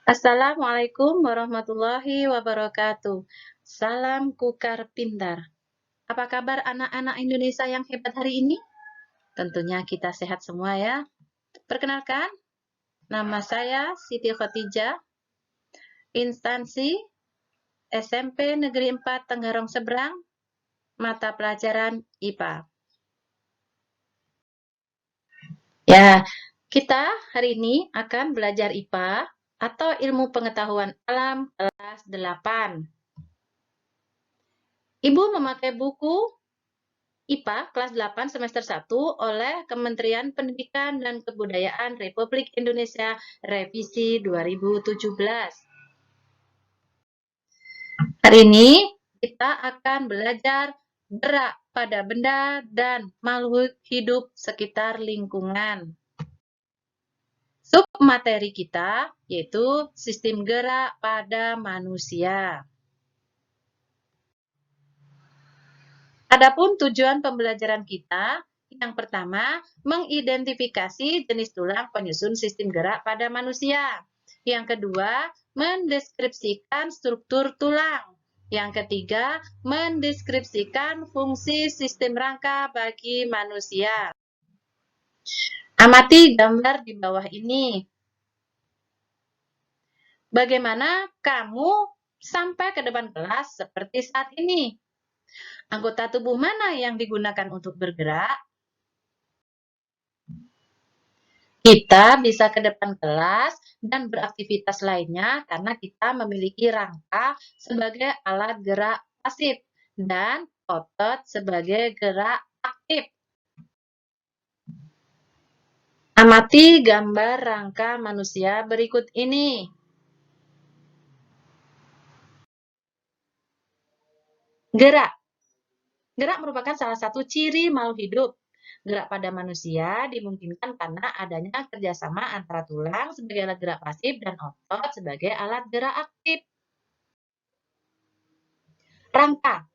Assalamualaikum warahmatullahi wabarakatuh. Salam kukar pintar. Apa kabar anak-anak Indonesia yang hebat hari ini? Tentunya kita sehat semua ya. Perkenalkan, nama saya Siti Khotijah, instansi SMP Negeri 4 Tenggarong Seberang, mata pelajaran IPA. Ya, kita hari ini akan belajar IPA atau ilmu pengetahuan alam kelas 8. Ibu memakai buku IPA kelas 8 semester 1 oleh Kementerian Pendidikan dan Kebudayaan Republik Indonesia revisi 2017. Hari ini kita akan belajar gerak pada benda dan makhluk hidup sekitar lingkungan. Submateri kita yaitu sistem gerak pada manusia. Adapun tujuan pembelajaran kita, yang pertama, mengidentifikasi jenis tulang penyusun sistem gerak pada manusia. Yang kedua, mendeskripsikan struktur tulang. Yang ketiga, mendeskripsikan fungsi sistem rangka bagi manusia. Amati gambar di bawah ini. Bagaimana kamu sampai ke depan kelas seperti saat ini? Anggota tubuh mana yang digunakan untuk bergerak? Kita bisa ke depan kelas dan beraktivitas lainnya karena kita memiliki rangka sebagai alat gerak pasif dan otot sebagai gerak aktif. Amati gambar rangka manusia berikut ini. Gerak. Gerak merupakan salah satu ciri makhluk hidup. Gerak pada manusia dimungkinkan karena adanya kerjasama antara tulang sebagai alat gerak pasif dan otot sebagai alat gerak aktif. Rangka.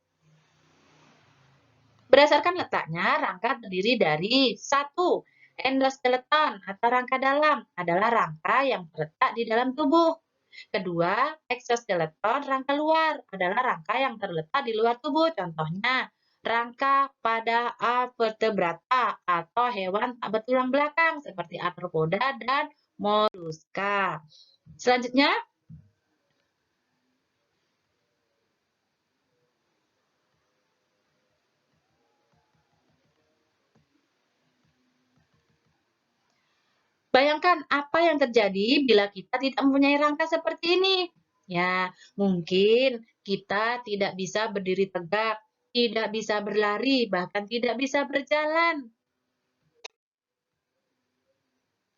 Berdasarkan letaknya, rangka terdiri dari 1. Endoskeleton atau rangka dalam adalah rangka yang terletak di dalam tubuh. Kedua, eksoskeleton, rangka luar, adalah rangka yang terletak di luar tubuh. Contohnya, rangka pada vertebrata atau hewan tak bertulang belakang seperti arthropoda dan moluska. Selanjutnya, bayangkan apa yang terjadi bila kita tidak mempunyai rangka seperti ini. Ya, mungkin kita tidak bisa berdiri tegak, tidak bisa berlari, bahkan tidak bisa berjalan.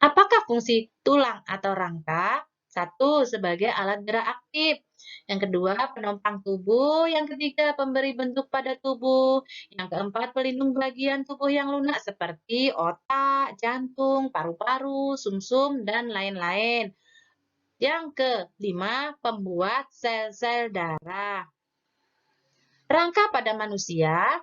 Apakah fungsi tulang atau rangka? 1. Sebagai alat gerak aktif. Yang kedua, penopang tubuh. Yang ketiga, pemberi bentuk pada tubuh. Yang keempat, pelindung bagian tubuh yang lunak seperti otak, jantung, paru-paru, sumsum, dan lain-lain. Yang kelima, pembuat sel-sel darah. Rangka pada manusia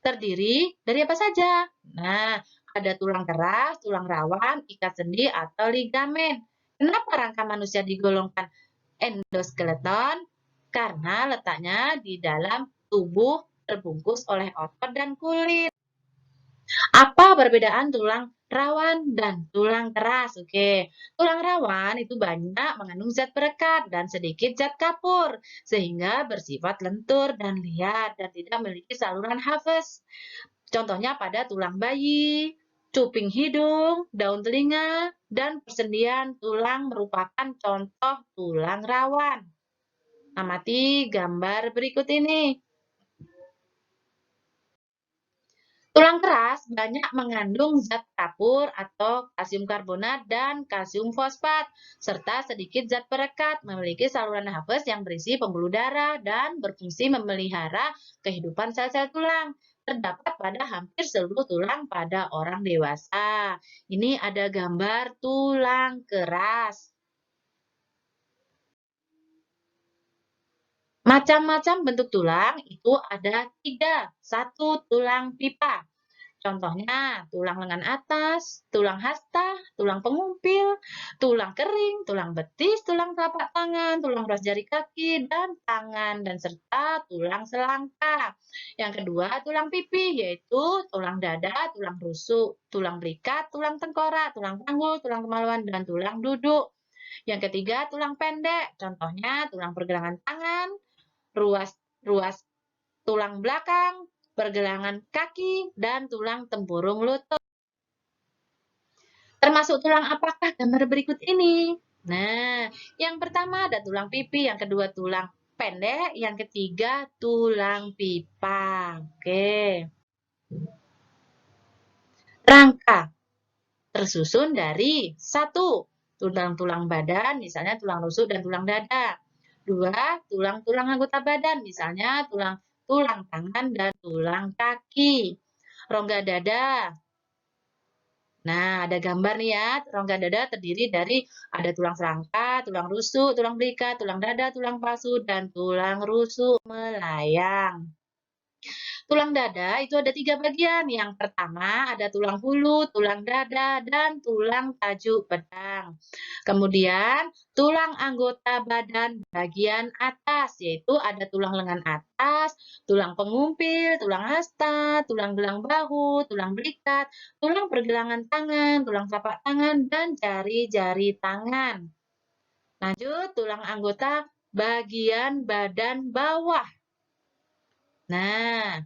terdiri dari apa saja? Nah, ada tulang keras, tulang rawan, ikat sendi, atau ligamen. Kenapa rangka manusia digolongkan endoskeleton? Karena letaknya di dalam tubuh terbungkus oleh otot dan kulit. Apa perbedaan tulang rawan dan tulang keras? Oke, tulang rawan itu banyak mengandung zat perekat dan sedikit zat kapur, sehingga bersifat lentur dan liar dan tidak memiliki saluran nafas. Contohnya pada tulang bayi, cuping hidung, daun telinga, dan persendian tulang merupakan contoh tulang rawan. Amati gambar berikut ini. Tulang keras banyak mengandung zat kapur atau kalsium karbonat dan kalsium fosfat, serta sedikit zat perekat, memiliki saluran nafas yang berisi pembuluh darah dan berfungsi memelihara kehidupan sel-sel tulang. Terdapat pada hampir seluruh tulang pada orang dewasa. Ini ada gambar tulang keras. Macam-macam bentuk tulang itu ada 3. 1. Tulang pipa. Contohnya, tulang lengan atas, tulang hasta, tulang pengumpil, tulang kering, tulang betis, tulang telapak tangan, tulang ruas jari kaki dan tangan, dan serta tulang selangkah. Yang kedua, tulang pipi, yaitu tulang dada, tulang rusuk, tulang belikat, tulang tengkorak, tulang panggul, tulang kemaluan, dan tulang duduk. Yang ketiga, tulang pendek, contohnya tulang pergelangan tangan, ruas ruas tulang belakang, pergelangan kaki, dan tulang tempurung lutut. Termasuk tulang apakah gambar berikut ini? Nah, yang pertama ada tulang pipi, yang kedua tulang pendek, yang ketiga tulang pipa. Oke. Rangka tersusun dari satu, tulang-tulang badan, misalnya tulang rusuk dan tulang dada. Dua, tulang-tulang anggota badan, misalnya tulang tangan dan tulang kaki. Rongga dada. Nah, ada gambar nih ya, rongga dada terdiri dari ada tulang serangka, tulang rusuk, tulang belikat, tulang dada, tulang pasu, dan tulang rusuk melayang. Tulang dada itu ada 3 bagian. Yang pertama ada tulang hulu, tulang dada, dan tulang tajuk pedang. Kemudian tulang anggota badan bagian atas, yaitu ada tulang lengan atas, tulang pengumpil, tulang hasta, tulang gelang bahu, tulang belikat, tulang pergelangan tangan, tulang telapak tangan, dan jari-jari tangan. Lanjut, tulang anggota bagian badan bawah. Nah,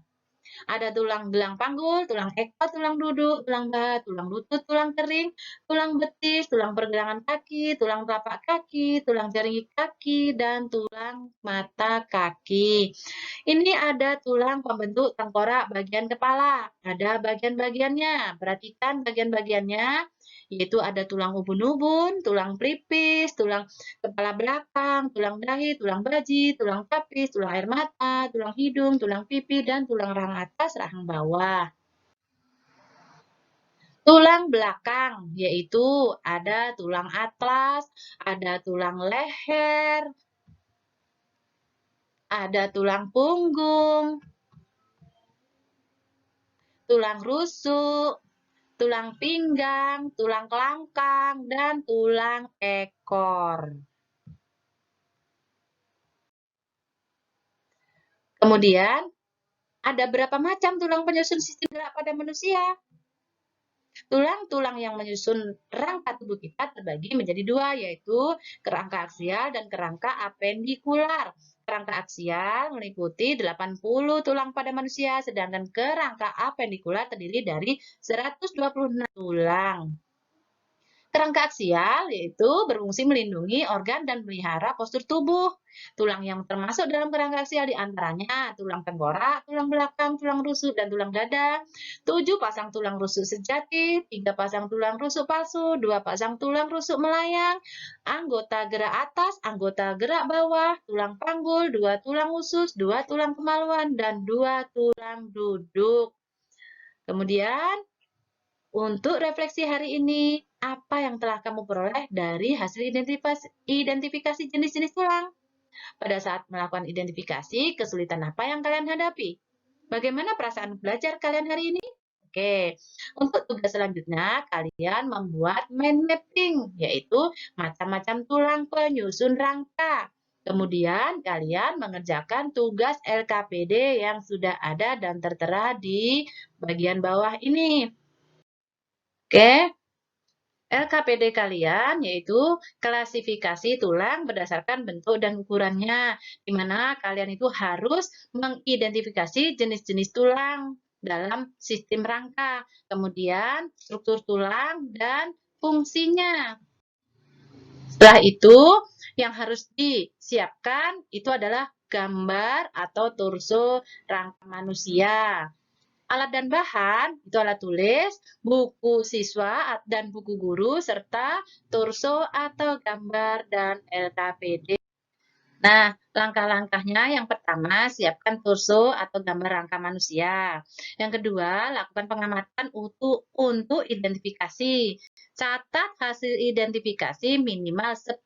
ada tulang gelang panggul, tulang ekor, tulang duduk, tulang paha, tulang lutut, tulang kering, tulang betis, tulang pergelangan kaki, tulang telapak kaki, tulang jari kaki, dan tulang mata kaki. Ini ada tulang pembentuk tengkorak bagian kepala. Ada bagian-bagiannya. Perhatikan bagian-bagiannya, yaitu ada tulang ubun-ubun, tulang pelipis, tulang kepala belakang, tulang dahi, tulang baji, tulang tapis, tulang air mata, tulang hidung, tulang pipi, dan tulang rahang atas, rahang bawah. Tulang belakang, yaitu ada tulang atlas, ada tulang leher, ada tulang punggung, tulang rusuk, tulang pinggang, tulang kelangkang, dan tulang ekor. Kemudian, ada berapa macam tulang penyusun sistem gerak pada manusia? Tulang-tulang yang menyusun rangka tubuh kita terbagi menjadi dua, yaitu kerangka aksial dan kerangka apendikular. Kerangka aksial meliputi 80 tulang pada manusia, sedangkan kerangka apendikular terdiri dari 126 tulang. Kerangka aksial yaitu berfungsi melindungi organ dan melihara postur tubuh. Tulang yang termasuk dalam kerangka aksial diantaranya tulang tengkorak, tulang belakang, tulang rusuk, dan tulang dada. 7 pasang tulang rusuk sejati, 3 pasang tulang rusuk palsu, 2 pasang tulang rusuk melayang, anggota gerak atas, anggota gerak bawah, tulang panggul, 2 tulang usus, 2 tulang kemaluan, dan 2 tulang duduk. Kemudian, untuk refleksi hari ini, apa yang telah kamu peroleh dari hasil identifikasi jenis-jenis tulang? Pada saat melakukan identifikasi, kesulitan apa yang kalian hadapi? Bagaimana perasaan belajar kalian hari ini? Oke, untuk tugas selanjutnya, kalian membuat mind mapping, yaitu macam-macam tulang penyusun rangka. Kemudian, kalian mengerjakan tugas LKPD yang sudah ada dan tertera di bagian bawah ini. Oke, LKPD kalian yaitu klasifikasi tulang berdasarkan bentuk dan ukurannya, di mana kalian itu harus mengidentifikasi jenis-jenis tulang dalam sistem rangka, kemudian struktur tulang dan fungsinya. Setelah itu, yang harus disiapkan itu adalah gambar atau torso rangka manusia. Alat dan bahan itu alat tulis, buku siswa dan buku guru, serta torso atau gambar dan LKPD. Nah, langkah-langkahnya yang pertama, siapkan torso atau gambar rangka manusia. Yang kedua, lakukan pengamatan untuk identifikasi. Catat hasil identifikasi minimal 10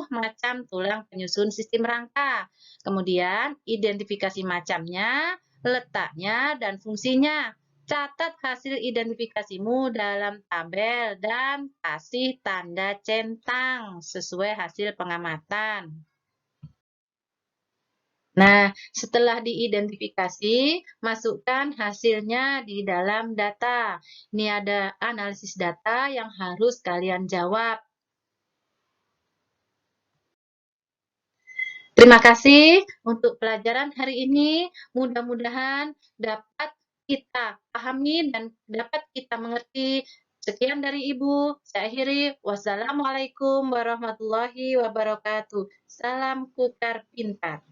macam tulang penyusun sistem rangka. Kemudian, identifikasi macamnya, letaknya, dan fungsinya. Catat hasil identifikasimu dalam tabel dan kasih tanda centang sesuai hasil pengamatan. Nah, setelah diidentifikasi, masukkan hasilnya di dalam data. Ini ada analisis data yang harus kalian jawab. Terima kasih untuk pelajaran hari ini. Mudah-mudahan dapat kita pahami dan dapat kita mengerti. Sekian dari Ibu. Saya akhiri. Wassalamualaikum warahmatullahi wabarakatuh. Salam kukar pintar.